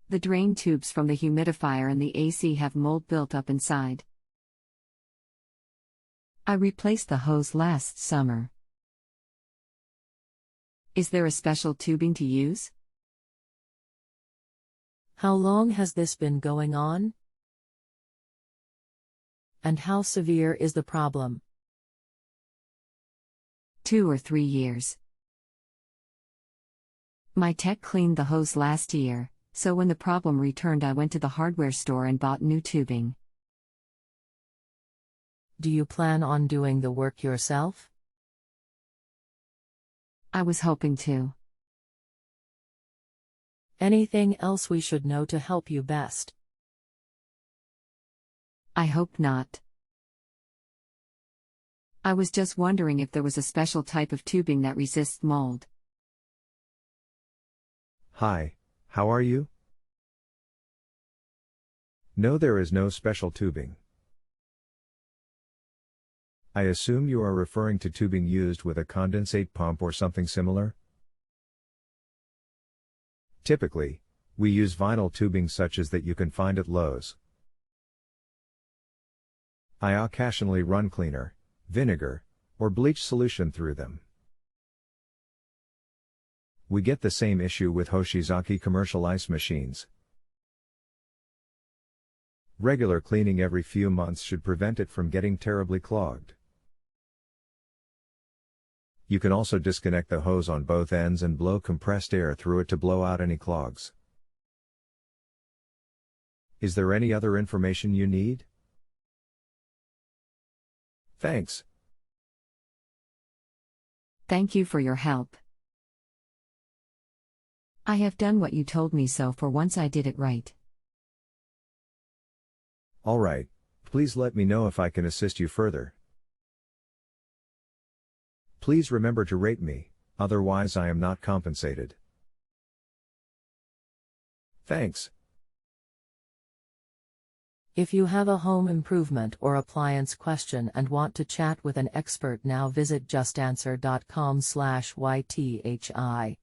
The drain tubes from the humidifier and the AC have mold built up inside. I replaced the hose last summer. Is there a special tubing to use? How long has this been going on? And how severe is the problem? 2 or 3 years. My tech cleaned the hose last year, so when the problem returned, I went to the hardware store and bought new tubing. Do you plan on doing the work yourself? I was hoping to. Anything else we should know to help you best? I hope not. I was just wondering if there was a special type of tubing that resists mold. Hi, how are you? No, there is no special tubing. I assume you are referring to tubing used with a condensate pump or something similar? Typically, we use vinyl tubing such as that you can find at Lowe's. I occasionally run cleaner, vinegar, or bleach solution through them. We get the same issue with Hoshizaki commercial ice machines. Regular cleaning every few months should prevent it from getting terribly clogged. You can also disconnect the hose on both ends and blow compressed air through it to blow out any clogs. Is there any other information you need? Thanks. Thank you for your help. I have done what you told me, so for once I did it right. All right, please let me know if I can assist you further. Please remember to rate me, otherwise I am not compensated. Thanks. If you have a home improvement or appliance question and want to chat with an expert now, visit justanswer.com/ythi.